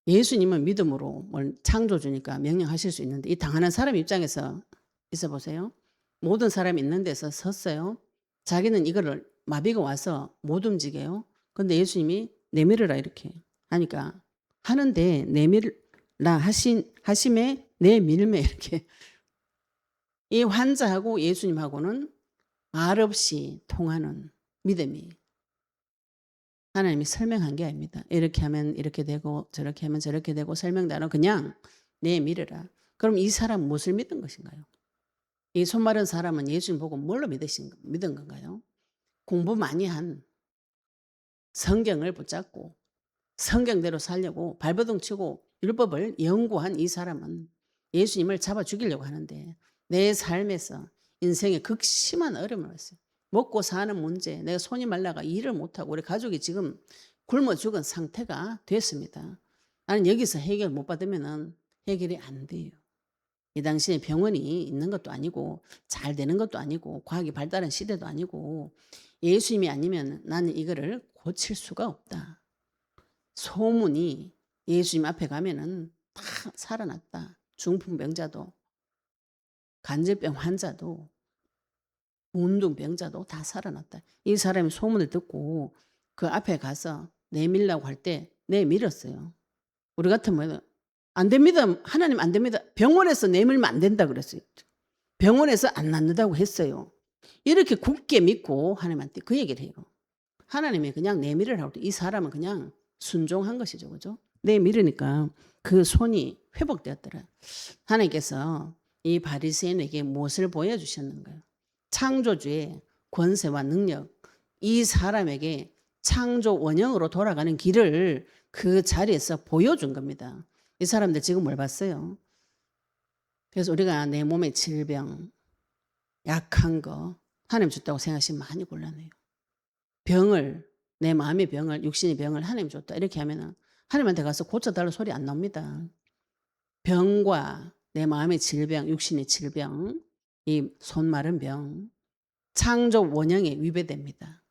예수님은 믿음으로 뭘 창조주니까 명령하실 수 있는데 이 당하는 사람 입장에서 있어 보세요. 모든 사람이 있는 데서 섰어요. 자기는 이거를 마비가 와서 못 움직여요. 근데 예수님이 내밀으라 이렇게 하니까 하는데 내밀라 하심에 내밀매 이렇게 이 환자하고 예수님하고는 말없이 통하는 믿음이 하나님이 설명한 게 아닙니다. 이렇게 하면 이렇게 되고 저렇게 하면 저렇게 되고 설명도 안 하고 그냥 내밀으라. 그럼 이 사람 무엇을 믿은 것인가요? 이 손 마른 사람은 예수님 보고 뭘로 믿은 건가요? 공부 많이 한 성경을 붙잡고 성경대로 살려고 발버둥 치고 율법을 연구한 이 사람은 예수님을 잡아 죽이려고 하는데 내 삶에서 인생에 극심한 어려움을 왔어요. 먹고 사는 문제, 내가 손이 말라가 일을 못하고 우리 가족이 지금 굶어 죽은 상태가 됐습니다. 나는 여기서 해결 못 받으면 해결이 안 돼요. 이 당시에 병원이 있는 것도 아니고 잘 되는 것도 아니고 과학이 발달한 시대도 아니고 예수님이 아니면 나는 이거를 고칠 수가 없다. 소문이 예수님 앞에 가면은 다 살아났다. 중풍병자도 간질병 환자도 운동병자도 다 살아났다. 이 사람이 소문을 듣고 그 앞에 가서 내밀라고 할 때 내밀었어요. 우리 같으면 안 됩니다. 하나님 안 됩니다. 병원에서 내밀면 안 된다 그랬어요. 병원에서 안 낫는다고 했어요. 이렇게 굳게 믿고 하나님한테 그 얘기를 해요. 하나님이 그냥 내밀으라고 할 때 이 사람은 그냥 순종한 것이죠. 그죠? 내밀으니까 그 손이 회복되었더라. 하나님께서 이 바리새인에게 무엇을 보여주셨는가요? 창조주의 권세와 능력, 이 사람에게 창조 원형으로 돌아가는 길을 그 자리에서 보여준 겁니다. 이 사람들 지금 뭘 봤어요? 그래서 우리가 내 몸의 질병, 약한 거 하나님 줬다고 생각하시면 많이 곤란해요. 병을, 내 마음의 병을, 육신의 병을 하나님 줬다 이렇게 하면은 하나님한테 가서 고쳐달라는 소리 안 나옵니다. 병과 내 마음의 질병, 육신의 질병, 이 손 마른 병, 창조 원형에 위배됩니다.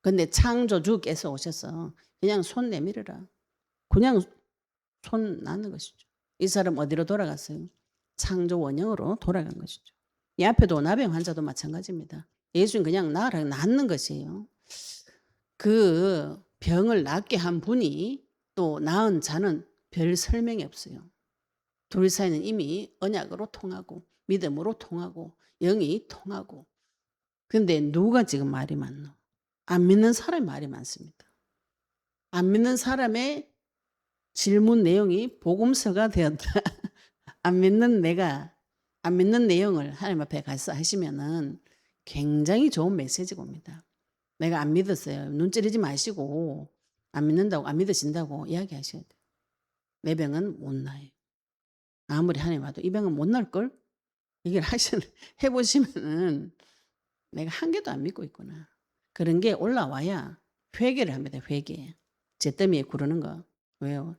근데 창조주께서 오셔서 그냥 손 내밀어라. 그냥 손 놔는 것이죠. 이 사람 어디로 돌아갔어요? 창조 원형으로 돌아간 것이죠. 이 앞에도 나병 환자도 마찬가지입니다. 예수님 그냥 나으라 낫는 것이에요. 그 병을 낫게 한 분이 또 나은 자는 별 설명이 없어요. 둘 사이는 이미 언약으로 통하고 믿음으로 통하고 영이 통하고. 근데 누가 지금 말이 많노? 안 믿는 사람이 말이 많습니다. 안 믿는 사람의 질문 내용이 복음서가 되었다. 안 믿는 내가 안 믿는 내용을 하나님 앞에 가서 하시면은 굉장히 좋은 메시지가 옵니다. 내가 안 믿었어요. 눈 찌르지 마시고 안 믿는다고 안 믿으신다고 이야기하셔야 돼요. 내 병은 못 나요. 아무리 하나님 와도 이 병은 못 날걸? 이걸 해보시면은 내가 한 개도 안 믿고 있구나. 그런 게 올라와야 회개를 합니다. 회개. 제 때문에 구르는 거. 왜요?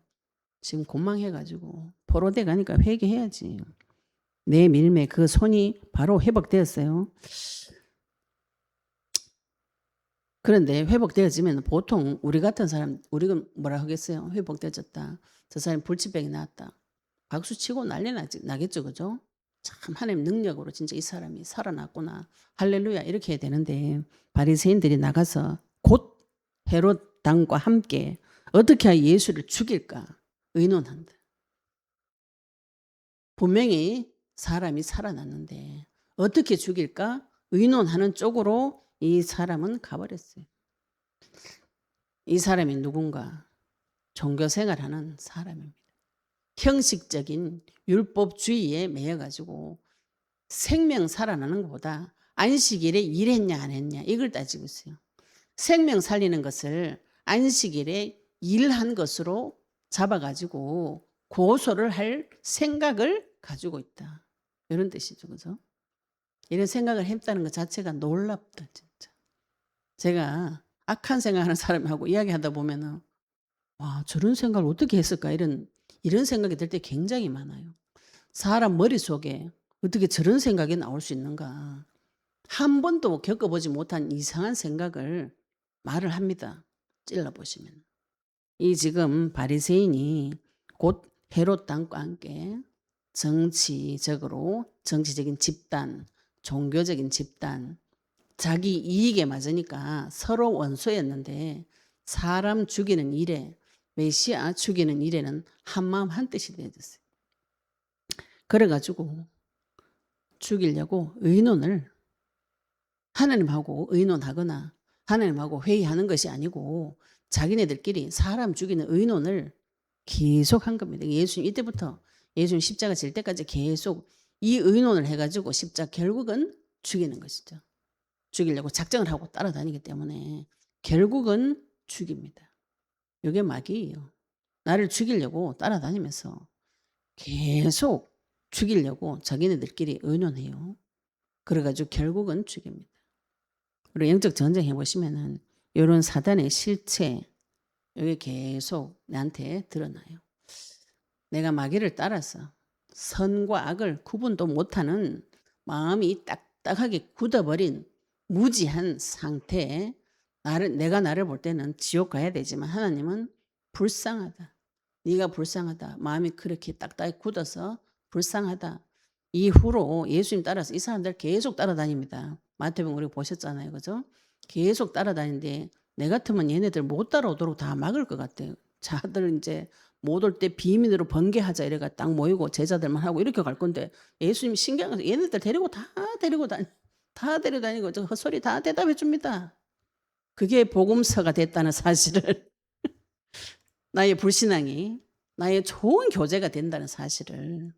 지금 곤망해가지고 포로돼 가니까 회개해야지. 내 밀매 그 손이 바로 회복되었어요. 그런데 회복되어지면 보통 우리 같은 사람, 우리가 뭐라 하겠어요? 회복되어졌다. 저 사람 불치병이 나았다. 박수 치고 난리 나겠죠. 그죠? 참 하나님 능력으로 진짜 이 사람이 살아났구나. 할렐루야 이렇게 해야 되는데 바리새인들이 나가서 곧 헤롯 당과 함께 어떻게 하여 예수를 죽일까 의논한다. 분명히 사람이 살아났는데 어떻게 죽일까 의논하는 쪽으로 이 사람은 가버렸어요. 이 사람이 누군가? 종교 생활하는 사람입니다. 형식적인 율법주의에 매여가지고 생명 살아나는 것보다 안식일에 일했냐 안 했냐 이걸 따지고 있어요. 생명 살리는 것을 안식일에 일한 것으로 잡아가지고 고소를 할 생각을 가지고 있다. 이런 뜻이죠. 그죠? 이런 생각을 했다는 것 자체가 놀랍다. 진짜. 제가 악한 생각하는 사람하고 이야기하다 보면은 와 저런 생각을 어떻게 했을까 이런 생각이 들 때 굉장히 많아요. 사람 머릿속에 어떻게 저런 생각이 나올 수 있는가. 한 번도 겪어보지 못한 이상한 생각을 말을 합니다. 찔러보시면. 이 지금 바리새인이 곧 헤롯 당과 함께 정치적인 집단, 종교적인 집단, 자기 이익에 맞으니까 서로 원수였는데 사람 죽이는 일에 메시아 죽이는 일에는 한마음 한뜻이 되어졌어요. 그래가지고 죽이려고 의논을 하나님하고 의논하거나 하나님하고 회의하는 것이 아니고 자기네들끼리 사람 죽이는 의논을 계속 한 겁니다. 예수님 이때부터 예수님 십자가 질 때까지 계속 이 의논을 해가지고 십자가 결국은 죽이는 것이죠. 죽이려고 작정을 하고 따라다니기 때문에 결국은 죽입니다. 이게 마귀예요. 나를 죽이려고 따라다니면서 계속 죽이려고 자기네들끼리 의논해요. 그래가지고 결국은 죽입니다. 그리고 영적 전쟁 해보시면은 이런 사단의 실체 이게 계속 나한테 드러나요. 내가 마귀를 따라서 선과 악을 구분도 못하는 마음이 딱딱하게 굳어버린 무지한 상태에 내가 나를 볼 때는 지옥 가야 되지만 하나님은 불쌍하다. 네가 불쌍하다. 마음이 그렇게 딱딱하게 굳어서 불쌍하다. 이후로 예수님 따라서 이 사람들 계속 따라다닙니다. 마태복음 우리 보셨잖아요. 그죠? 계속 따라다니는데 내 같으면 얘네들 못 따라오도록 다 막을 것 같아요. 자들 이제 못 올 때 비밀으로 번개하자 이래가 딱 모이고 제자들만 하고 이렇게 갈 건데 예수님이 신경을 얘네들 데리고 다 데려다니고 저 헛소리 다 대답해 줍니다. 그게 복음서가 됐다는 사실을 나의 불신앙이 나의 좋은 교재가 된다는 사실을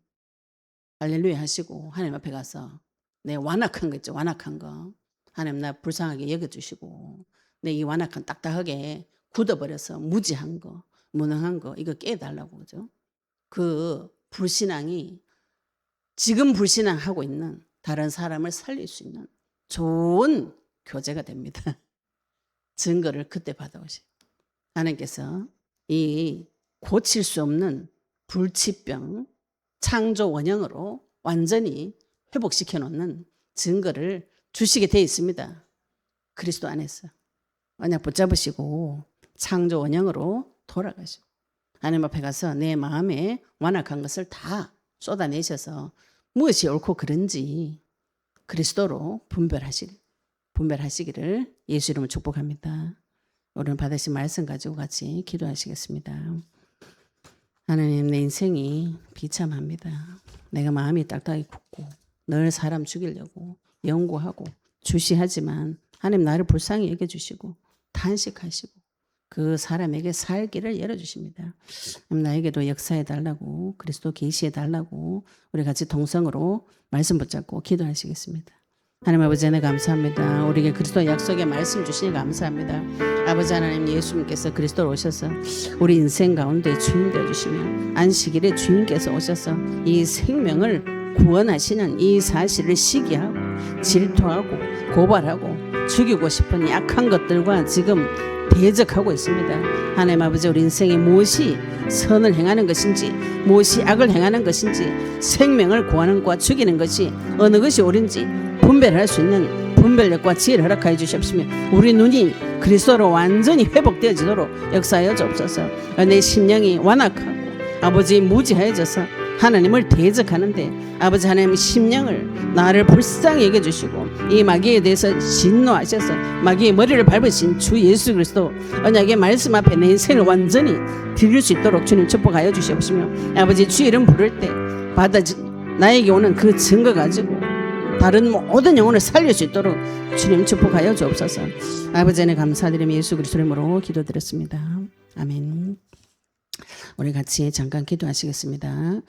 할렐루야 하시고 하나님 앞에 가서 내 완악한 거 있죠. 완악한 거. 하나님 나 불쌍하게 여겨주시고 내 이 완악한 딱딱하게 굳어버려서 무지한 거 무능한 거 이거 깨달라고 그죠. 그 불신앙이 지금 불신앙하고 있는 다른 사람을 살릴 수 있는 좋은 교재가 됩니다. 증거를 그때 받아오시. 하나님께서 이 고칠 수 없는 불치병 창조 원형으로 완전히 회복시켜 놓는 증거를 주시게 돼 있습니다. 그리스도 안에서 언약 붙잡으시고 창조 원형으로 돌아가시고 하나님 앞에 가서 내 마음에 완악한 것을 다 쏟아내셔서 무엇이 옳고 그른지 그리스도로 분별하시기를 예수 이름으로 축복합니다. 오늘 받으신 말씀 가지고 같이 기도하시겠습니다. 하나님 내 인생이 비참합니다. 내가 마음이 딱딱하게 굳고 늘 사람 죽이려고 연구하고 주시하지만 하나님 나를 불쌍히 여겨주시고 탄식하시고 그 사람에게 살기를 열어주십니다. 나에게도 역사해달라고 그리스도 계시해달라고 우리 같이 동성으로 말씀 붙잡고 기도하시겠습니다. 하나님 아버지 하나님 감사합니다. 우리에게 그리스도 약속의 말씀 주시니 감사합니다. 아버지 하나님 예수님께서 그리스도로 오셔서 우리 인생 가운데 주인 되어주시며 안식일에 주인께서 오셔서 이 생명을 구원하시는 이 사실을 시기하고 질투하고 고발하고 죽이고 싶은 약한 것들과 지금 대적하고 있습니다. 하나님 아버지 우리 인생에 무엇이 선을 행하는 것인지 무엇이 악을 행하는 것인지 생명을 구하는 것과 죽이는 것이 어느 것이 옳은지 분별할 수 있는 분별력과 지혜를 허락하여 주시옵시며 우리 눈이 그리스도로 완전히 회복되어지도록 역사하여 주옵소서. 내 심령이 완악하고 아버지 무지하여져서 하나님을 대적하는데 아버지 하나님 심령을 나를 불쌍히 여겨주시고 이 마귀에 대해서 진노하셔서 마귀의 머리를 밟으신 주 예수 그리스도 언약의 말씀 앞에 내 인생을 완전히 드릴 수 있도록 주님 축복하여 주시옵시며 아버지 주 이름 부를 때 나에게 오는 그 증거 가지고 다른 모든 영혼을 살릴 수 있도록 주님 축복하여 주옵소서. 아버지 하나님 감사드리며 예수 그리스도 이름으로 기도드렸습니다. 아멘. 우리 같이 잠깐 기도하시겠습니다.